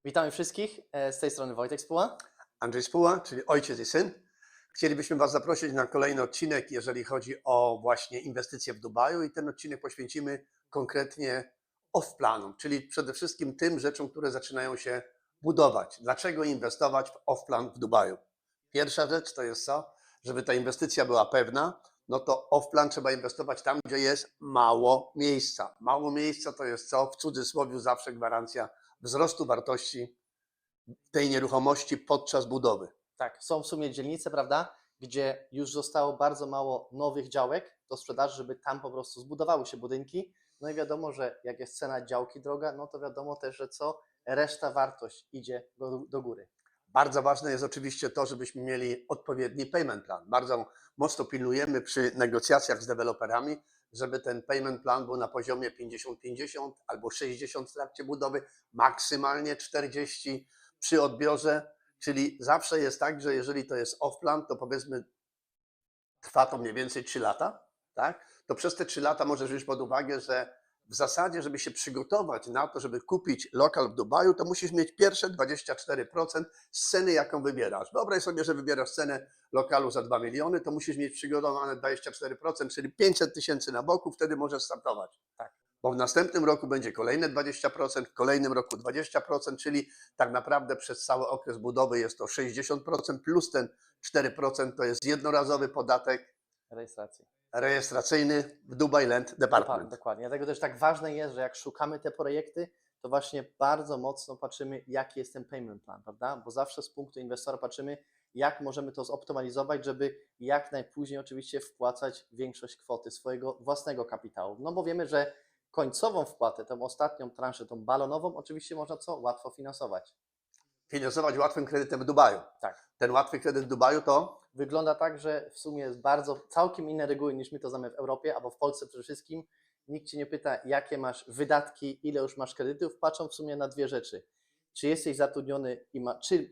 Witamy wszystkich, z tej strony Wojtek Spóła. Andrzej Spóła, czyli ojciec i syn. Chcielibyśmy Was zaprosić na kolejny odcinek, jeżeli chodzi o właśnie inwestycje w Dubaju i ten odcinek poświęcimy konkretnie off-planom, czyli przede wszystkim tym rzeczom, które zaczynają się budować. Dlaczego inwestować w off-plan w Dubaju? Pierwsza rzecz to jest co? Żeby ta inwestycja była pewna, no to off-plan trzeba inwestować tam, gdzie jest mało miejsca. Mało miejsca to jest co? W cudzysłowie zawsze gwarancja wzrostu wartości tej nieruchomości podczas budowy. Tak, są w sumie dzielnice, prawda, gdzie już zostało bardzo mało nowych działek do sprzedaży, żeby tam po prostu zbudowały się budynki. No i wiadomo, że jak jest cena działki droga, no to wiadomo też, że co? Reszta wartość idzie do góry. Bardzo ważne jest oczywiście to, żebyśmy mieli odpowiedni payment plan. Bardzo mocno pilnujemy przy negocjacjach z deweloperami, żeby ten payment plan był na poziomie 50-50 albo 60 w trakcie budowy, maksymalnie 40 przy odbiorze, czyli zawsze jest tak, że jeżeli to jest off-plan, to powiedzmy trwa to mniej więcej 3 lata, tak? To przez te 3 lata możesz wziąć pod uwagę, że w zasadzie, żeby się przygotować na to, żeby kupić lokal w Dubaju, to musisz mieć pierwsze 24% z ceny, jaką wybierasz. Wyobraź sobie, że wybierasz cenę lokalu za 2 miliony, to musisz mieć przygotowane 24%, czyli 500 tysięcy na boku, wtedy możesz startować. Tak. Bo w następnym roku będzie kolejne 20%, w kolejnym roku 20%, czyli tak naprawdę przez cały okres budowy jest to 60%, plus ten 4% to jest jednorazowy podatek Rejestracji. rejestracyjny w Dubai Land Department. Dokładnie. Dlatego też tak ważne jest, że jak szukamy te projekty, to właśnie bardzo mocno patrzymy, jaki jest ten payment plan, prawda? Bo zawsze z punktu inwestora patrzymy, jak możemy to zoptymalizować, żeby jak najpóźniej oczywiście wpłacać większość kwoty swojego własnego kapitału. No bo wiemy, że końcową wpłatę, tą ostatnią transzę, tą balonową, oczywiście można co? Łatwo finansować. Finansować łatwym kredytem w Dubaju. Tak. Ten łatwy kredyt w Dubaju to Wygląda tak, że w sumie jest całkiem inne reguły niż my to znamy w Europie, albo w Polsce przede wszystkim. Nikt Cię nie pyta, jakie masz wydatki, ile już masz kredytów. Patrzą w sumie na dwie rzeczy. Czy jesteś zatrudniony i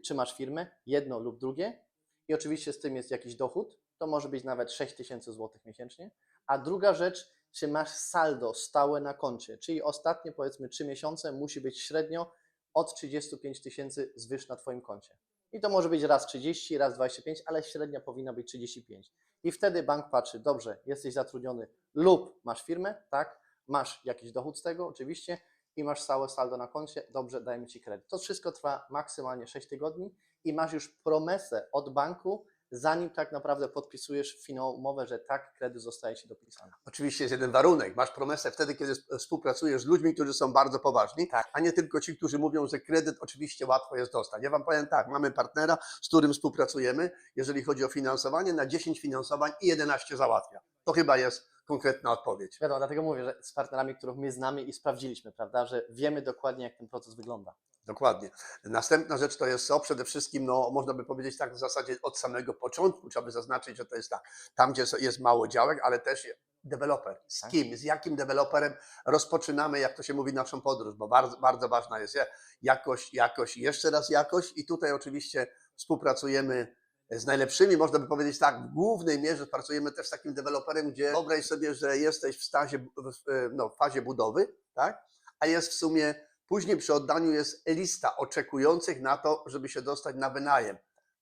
czy masz firmę, jedno lub drugie. I oczywiście z tym jest jakiś dochód. To może być nawet 6 tysięcy złotych miesięcznie. A druga rzecz, czy masz saldo stałe na koncie, czyli ostatnie powiedzmy 3 miesiące musi być średnio od 35 tysięcy zwyż na Twoim koncie. I to może być raz 30, raz 25, ale średnia powinna być 35. I wtedy bank patrzy, dobrze, jesteś zatrudniony lub masz firmę, tak, masz jakiś dochód z tego oczywiście i masz całe saldo na koncie, dobrze, dajemy Ci kredyt. To wszystko trwa maksymalnie 6 tygodni i masz już promesę od banku, zanim tak naprawdę podpisujesz finałową umowę, że tak, kredyt zostaje Ci dopisany. oczywiście jest jeden warunek. Masz promesę wtedy, kiedy współpracujesz z ludźmi, którzy są bardzo poważni, Tak. a nie tylko ci, którzy mówią, że kredyt oczywiście łatwo jest dostać. Ja Wam powiem tak, mamy partnera, z którym współpracujemy, jeżeli chodzi o finansowanie, na 10 finansowań i 11 załatwia. To chyba jest konkretna odpowiedź. Wiadomo, dlatego mówię, że z partnerami, których my znamy i sprawdziliśmy, prawda, że wiemy dokładnie, jak ten proces wygląda. Dokładnie. Następna rzecz to jest co? Przede wszystkim, no, można by powiedzieć tak w zasadzie od samego początku, trzeba by zaznaczyć, że to jest tak, tam gdzie jest mało działek, ale też deweloper. Z Tak. kim, z jakim deweloperem rozpoczynamy, jak to się mówi, naszą podróż, bo bardzo, bardzo ważna jest jakość i jeszcze raz jakość i tutaj oczywiście współpracujemy z najlepszymi, można by powiedzieć tak, w głównej mierze pracujemy też z takim deweloperem, gdzie wyobraź sobie, że jesteś w fazie budowy, tak? A jest w sumie później przy oddaniu jest lista oczekujących na to, żeby się dostać na wynajem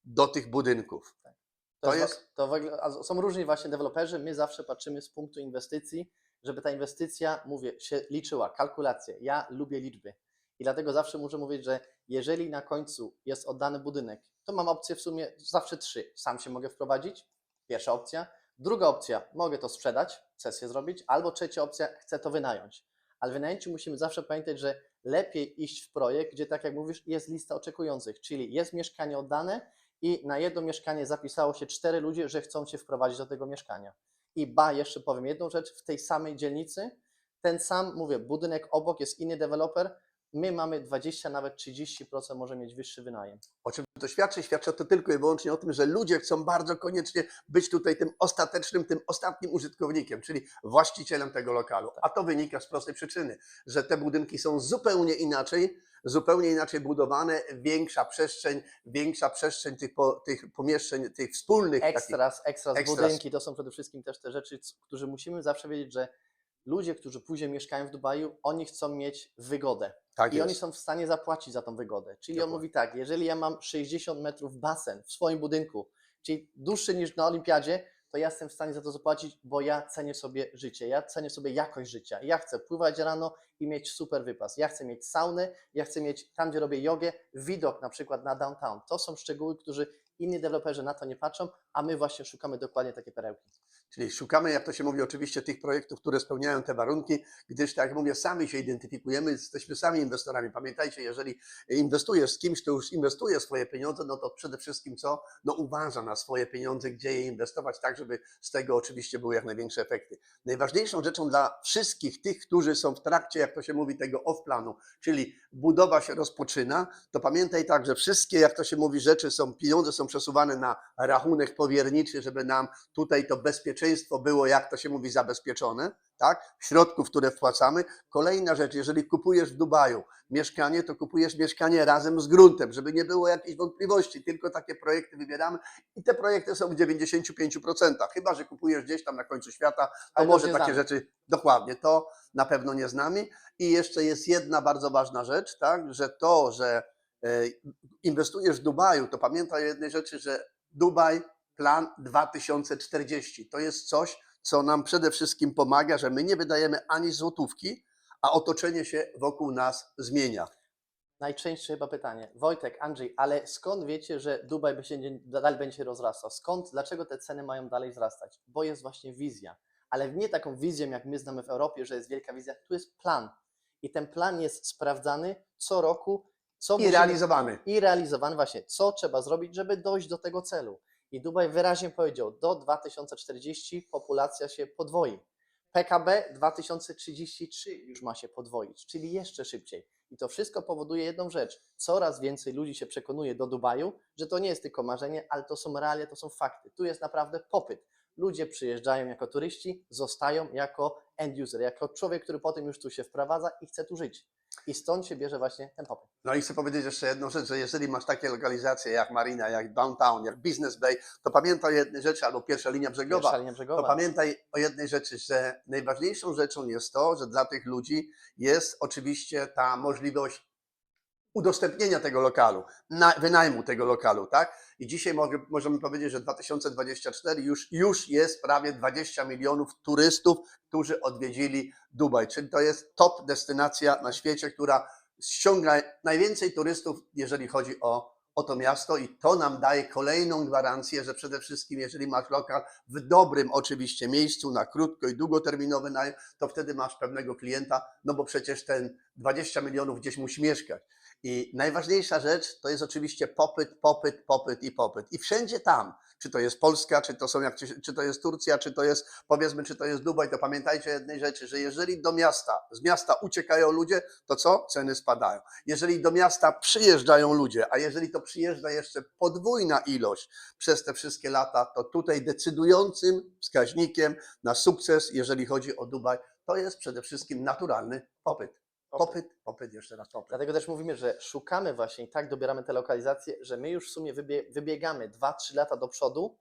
do tych budynków. Są różni właśnie deweloperzy. My zawsze patrzymy z punktu inwestycji, żeby ta inwestycja, mówię, się liczyła, kalkulacje. Ja lubię liczby i dlatego zawsze muszę mówić, że jeżeli na końcu jest oddany budynek, to mam opcję w sumie zawsze 3. Sam się mogę wprowadzić, pierwsza opcja. Druga opcja, mogę to sprzedać, cesję zrobić, albo trzecia opcja, chcę to wynająć. Ale w wynajęciu musimy zawsze pamiętać, że lepiej iść w projekt, gdzie tak jak mówisz, jest lista oczekujących, czyli jest mieszkanie oddane i na jedno mieszkanie zapisało się 4 ludzie, że chcą się wprowadzić do tego mieszkania. I jeszcze powiem jedną rzecz, w tej samej dzielnicy, ten sam, mówię, budynek obok jest inny deweloper, my mamy 20, nawet 30% może mieć wyższy wynajem. O czym to świadczy? Świadczy to tylko i wyłącznie o tym, że ludzie chcą bardzo koniecznie być tutaj tym ostatecznym, tym ostatnim użytkownikiem, czyli właścicielem tego lokalu. A to wynika z prostej przyczyny, że te budynki są zupełnie inaczej budowane, większa przestrzeń tych pomieszczeń, tych wspólnych. Extras z budynki to są przede wszystkim też te rzeczy, które musimy zawsze wiedzieć, że ludzie, którzy później mieszkają w Dubaju, oni chcą mieć wygodę. Tak I oni jest. są w stanie zapłacić za tą wygodę. Czyli on Dokładnie. mówi tak, jeżeli ja mam 60 metrów basen w swoim budynku, czyli dłuższy niż na olimpiadzie, to ja jestem w stanie za to zapłacić, bo ja cenię sobie życie, ja cenię sobie jakość życia. Ja chcę pływać rano i mieć super wypas. Ja chcę mieć saunę, ja chcę mieć tam, gdzie robię jogę, widok na przykład na downtown. To są szczegóły, którzy inni deweloperzy na to nie patrzą, a my właśnie szukamy dokładnie takie perełki. Czyli szukamy, jak to się mówi, oczywiście tych projektów, które spełniają te warunki, gdyż, tak jak mówię, sami się identyfikujemy, jesteśmy sami inwestorami. Pamiętajcie, jeżeli inwestujesz z kimś, kto już inwestuje swoje pieniądze, no to przede wszystkim co? No uważa na swoje pieniądze, gdzie je inwestować, tak żeby z tego oczywiście były jak największe efekty. Najważniejszą rzeczą dla wszystkich tych, którzy są w trakcie, jak to się mówi, tego off-planu, czyli budowa się rozpoczyna, to pamiętaj tak, że wszystkie, jak to się mówi, rzeczy są, pieniądze są przesuwane na rachunek powierniczy, żeby nam tutaj to bezpieczeństwo było, jak to się mówi, zabezpieczone, tak? Środków, które wpłacamy. Kolejna rzecz, jeżeli kupujesz w Dubaju mieszkanie, to kupujesz mieszkanie razem z gruntem, żeby nie było jakichś wątpliwości, tylko takie projekty wybieramy i te projekty są w 95%, chyba że kupujesz gdzieś tam na końcu świata, to Ale to może nie takie znamy. rzeczy, dokładnie, to na pewno nie znamy. I jeszcze jest jedna bardzo ważna rzecz, tak, że to, że inwestujesz w Dubaju, to pamiętaj o jednej rzeczy, że Dubaj Plan 2040 to jest coś, co nam przede wszystkim pomaga, że my nie wydajemy ani złotówki, a otoczenie się wokół nas zmienia. Najczęstsze chyba pytanie. Wojtek, Andrzej, ale skąd wiecie, że Dubaj dalej będzie się rozrastał? Skąd, dlaczego te ceny mają dalej wzrastać? Bo jest właśnie wizja. Ale nie taką wizją, jak my znamy w Europie, że jest wielka wizja. Tu jest plan. I ten plan jest sprawdzany co roku. I realizowany. I realizowany właśnie. Co trzeba zrobić, żeby dojść do tego celu? I Dubaj wyraźnie powiedział, do 2040 populacja się podwoi. PKB 2033 już ma się podwoić, czyli jeszcze szybciej. I to wszystko powoduje jedną rzecz. Coraz więcej ludzi się przekonuje do Dubaju, że to nie jest tylko marzenie, ale to są realia, to są fakty. Tu jest naprawdę popyt. Ludzie przyjeżdżają jako turyści, zostają jako end user, jako człowiek, który potem już tu się wprowadza i chce tu żyć. I stąd się bierze właśnie ten popyt. No i chcę powiedzieć jeszcze jedną rzecz, że jeżeli masz takie lokalizacje jak Marina, jak Downtown, jak Business Bay, to pamiętaj o jednej rzeczy, albo pierwsza linia brzegowa, Pierwsza linia to brzegowa. pamiętaj o jednej rzeczy, że najważniejszą rzeczą jest to, że dla tych ludzi jest oczywiście ta możliwość udostępnienia tego lokalu, wynajmu tego lokalu, tak? I dzisiaj możemy powiedzieć, że 2024 już jest prawie 20 milionów turystów, którzy odwiedzili Dubaj, czyli to jest top destynacja na świecie, która ściąga najwięcej turystów, jeżeli chodzi o to miasto i to nam daje kolejną gwarancję, że przede wszystkim jeżeli masz lokal w dobrym oczywiście miejscu na krótko i długoterminowy najem, to wtedy masz pewnego klienta, no bo przecież ten 20 milionów gdzieś musi mieszkać. I najważniejsza rzecz to jest oczywiście popyt, popyt, popyt i popyt. I wszędzie tam, czy to jest Polska, czy to jest Turcja, czy to jest, powiedzmy, czy to jest Dubaj, to pamiętajcie o jednej rzeczy, że jeżeli z miasta uciekają ludzie, to co? Ceny spadają. Jeżeli do miasta przyjeżdżają ludzie, a jeżeli to przyjeżdża jeszcze podwójna ilość przez te wszystkie lata, to tutaj decydującym wskaźnikiem na sukces, jeżeli chodzi o Dubaj, to jest przede wszystkim naturalny popyt. Popyt, jeszcze raz popyt. Dlatego też mówimy, że szukamy właśnie i tak dobieramy te lokalizacje, że my już w sumie wybiegamy 2-3 lata do przodu.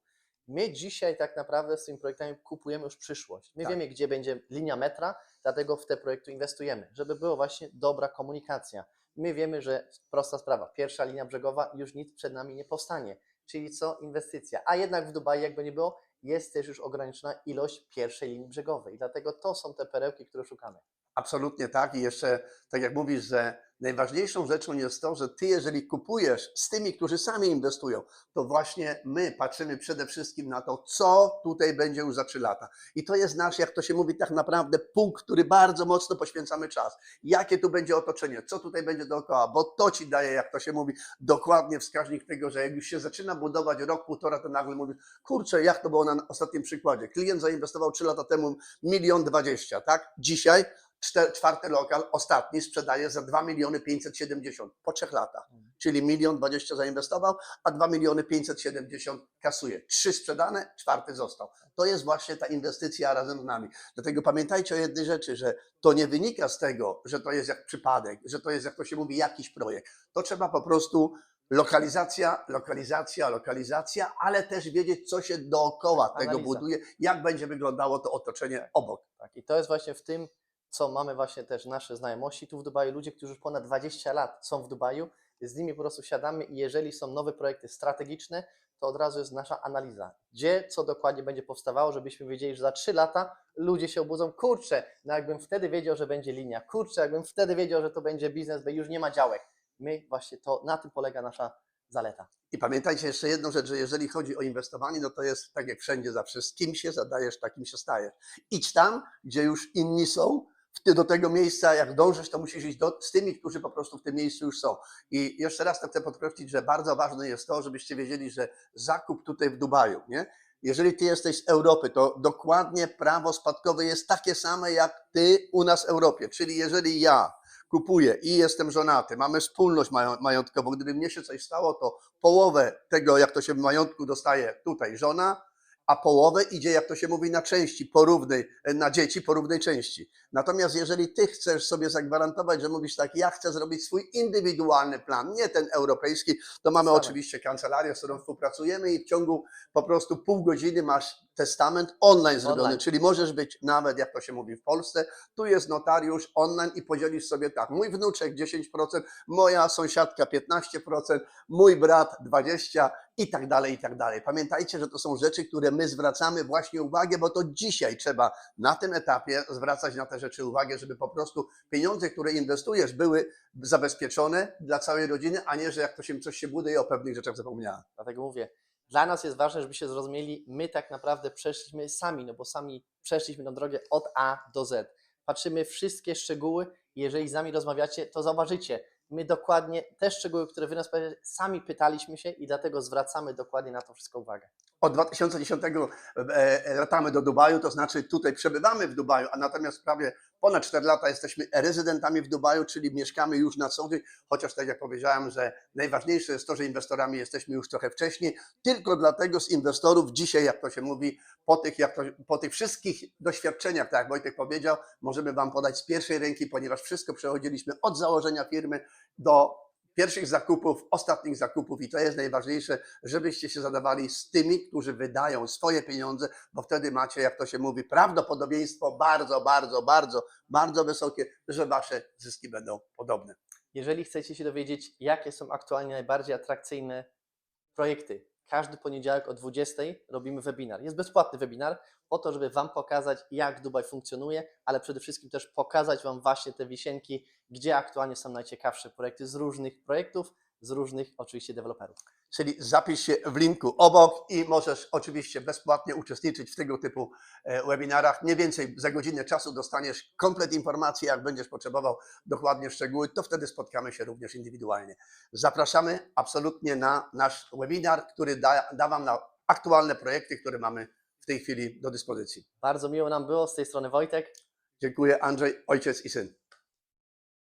My dzisiaj tak naprawdę z tymi projektami kupujemy już przyszłość. My Tak. wiemy, gdzie będzie linia metra, dlatego w te projekty inwestujemy, żeby była właśnie dobra komunikacja. My wiemy, że prosta sprawa, pierwsza linia brzegowa, już nic przed nami nie powstanie. Czyli co? Inwestycja. A jednak w Dubaju, jakby nie było, jest też już ograniczona ilość pierwszej linii brzegowej. Dlatego to są te perełki, które szukamy. Absolutnie tak i jeszcze, tak jak mówisz, że najważniejszą rzeczą jest to, że ty jeżeli kupujesz z tymi, którzy sami inwestują, to właśnie my patrzymy przede wszystkim na to, co tutaj będzie już za 3 lata. I to jest nasz, jak to się mówi, tak naprawdę punkt, który bardzo mocno poświęcamy czas. Jakie tu będzie otoczenie, co tutaj będzie dookoła, bo to ci daje, jak to się mówi, dokładnie wskaźnik tego, że jak już się zaczyna budować rok, półtora, to nagle mówisz, kurczę, jak to było na ostatnim przykładzie. Klient zainwestował 3 lata temu 1 020 000, tak? Dzisiaj 4. lokal, ostatni, sprzedaje za 2 570 000 po 3 latach. Czyli 1 020 000 zainwestował, a 2 570 000 kasuje. 3 sprzedane, 4. został. To jest właśnie ta inwestycja razem z nami. Dlatego pamiętajcie o jednej rzeczy, że to nie wynika z tego, że to jest jak przypadek, że to jest, jak to się mówi, jakiś projekt. To trzeba po prostu Lokalizacja, lokalizacja, lokalizacja, ale też wiedzieć, co się dookoła tego Analiza. buduje, jak będzie wyglądało to otoczenie obok. Tak, i to jest właśnie w tym, co mamy właśnie też nasze znajomości tu w Dubaju, ludzie, którzy już ponad 20 lat są w Dubaju, z nimi po prostu siadamy i jeżeli są nowe projekty strategiczne, to od razu jest nasza analiza, gdzie, co dokładnie będzie powstawało, żebyśmy wiedzieli, że za 3 lata ludzie się obudzą, kurczę, no jakbym wtedy wiedział, że będzie linia, kurczę, jakbym wtedy wiedział, że to będzie biznes, bo już nie ma działek. My właśnie to, na tym polega nasza zaleta. I pamiętajcie jeszcze jedną rzecz, że jeżeli chodzi o inwestowanie, no to jest tak jak wszędzie zawsze, z kim się zadajesz, takim się stajesz. Idź tam, gdzie już inni są, do tego miejsca, jak dążysz, to musisz iść z tymi, którzy po prostu w tym miejscu już są. I jeszcze raz to chcę podkreślić, że bardzo ważne jest to, żebyście wiedzieli, że zakup tutaj w Dubaju, nie? Jeżeli ty jesteś z Europy, to dokładnie prawo spadkowe jest takie same jak ty u nas w Europie. Czyli jeżeli ja kupuję i jestem żonaty, mamy wspólność majątkową, gdyby mnie się coś stało, to połowę tego, jak to się w majątku dostaje tutaj żona, a połowę idzie, jak to się mówi, na części porównej, na dzieci porównej części. Natomiast jeżeli ty chcesz sobie zagwarantować, że mówisz tak, ja chcę zrobić swój indywidualny plan, nie ten europejski, to mamy oczywiście kancelarię, z którą współpracujemy i w ciągu po prostu pół godziny masz testament online zrobiony, czyli możesz być nawet, jak to się mówi w Polsce, tu jest notariusz online i podzielisz sobie tak, mój wnuczek 10%, moja sąsiadka 15%, mój brat 20% i tak dalej, i tak dalej. Pamiętajcie, że to są rzeczy, które my zwracamy właśnie uwagę, bo to dzisiaj trzeba na tym etapie zwracać na te rzeczy uwagę, żeby po prostu pieniądze, które inwestujesz, były zabezpieczone dla całej rodziny, a nie, że jak to się coś się buduje, o pewnych rzeczach zapomniałem. Dlatego mówię, dla nas jest ważne, żebyście zrozumieli, my tak naprawdę przeszliśmy sami, no bo sami przeszliśmy tę drogę od A do Z. Patrzymy wszystkie szczegóły i jeżeli z nami rozmawiacie, to zauważycie, my dokładnie te szczegóły, które wy nas pytacie, sami pytaliśmy się i dlatego zwracamy dokładnie na to wszystko uwagę. Od 2010 latamy do Dubaju, to znaczy tutaj przebywamy w Dubaju, a natomiast prawie ponad 4 lata jesteśmy rezydentami w Dubaju, czyli mieszkamy już na co dzień, chociaż tak jak powiedziałem, że najważniejsze jest to, że inwestorami jesteśmy już trochę wcześniej, tylko dlatego z inwestorów dzisiaj, jak to się mówi, po tych wszystkich doświadczeniach, tak jak Wojtek powiedział, możemy Wam podać z pierwszej ręki, ponieważ wszystko przechodziliśmy od założenia firmy do pierwszych zakupów, ostatnich zakupów i to jest najważniejsze, żebyście się zadawali z tymi, którzy wydają swoje pieniądze, bo wtedy macie, jak to się mówi, prawdopodobieństwo bardzo, bardzo, bardzo, bardzo wysokie, że wasze zyski będą podobne. Jeżeli chcecie się dowiedzieć, jakie są aktualnie najbardziej atrakcyjne projekty, każdy poniedziałek o 20 robimy webinar. Jest bezpłatny webinar po to, żeby Wam pokazać, jak Dubaj funkcjonuje, ale przede wszystkim też pokazać Wam właśnie te wisienki, gdzie aktualnie są najciekawsze projekty z różnych projektów, z różnych oczywiście deweloperów. Czyli zapisz się w linku obok i możesz oczywiście bezpłatnie uczestniczyć w tego typu webinarach. Mniej więcej za godzinę czasu dostaniesz komplet informacji, jak będziesz potrzebował dokładnie szczegóły, to wtedy spotkamy się również indywidualnie. Zapraszamy absolutnie na nasz webinar, który da Wam na aktualne projekty, które mamy w tej chwili do dyspozycji. Bardzo miło nam było, z tej strony Wojtek. Dziękuję, Andrzej, ojciec i syn.